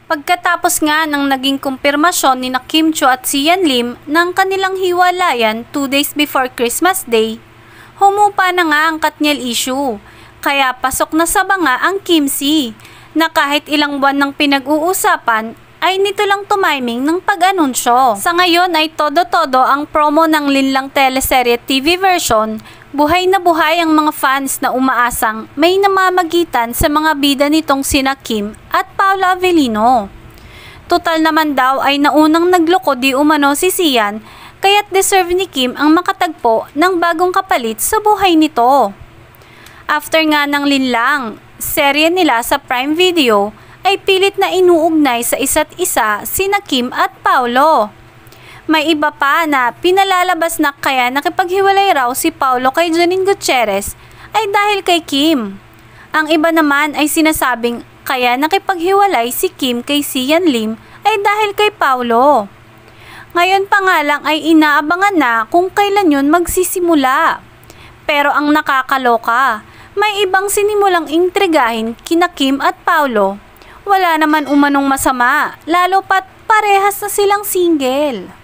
Pagkatapos nga ng naging kumpirmasyon ni Kim Chiu at Sian Lim ng kanilang hiwalayan 2 days before Christmas Day, humupa na nga ang Katniel issue. Kaya pasok na sa banga ang Kim C na kahit ilang buwan ng pinag-uusapan ay nito lang tumiming ng pag-anunsyo. Sa ngayon ay todo-todo ang promo ng Linlang teleserye TV version. Buhay na buhay ang mga fans na umaasang may namamagitan sa mga bida nitong sina Kim at Paolo Avellino. Total naman daw ay naunang nagloko di umano si Sian, kaya't deserve ni Kim ang makatagpo ng bagong kapalit sa buhay nito. After nga ng Linlang, serye nila sa Prime Video ay pilit na inuugnay sa isa't isa sina Kim at Paolo. May iba pa na pinalalabas na kaya nakipaghiwalay raw si Paolo kay Janine Gutierrez ay dahil kay Kim. Ang iba naman ay sinasabing kaya nakipaghiwalay si Kim kay Sian Lim ay dahil kay Paolo. Ngayon pa nga lang ay inaabangan na kung kailan yun magsisimula. Pero ang nakakaloka, may ibang sinimulang intrigahin kina Kim at Paolo. Wala naman umanong masama, lalo pat parehas na silang single.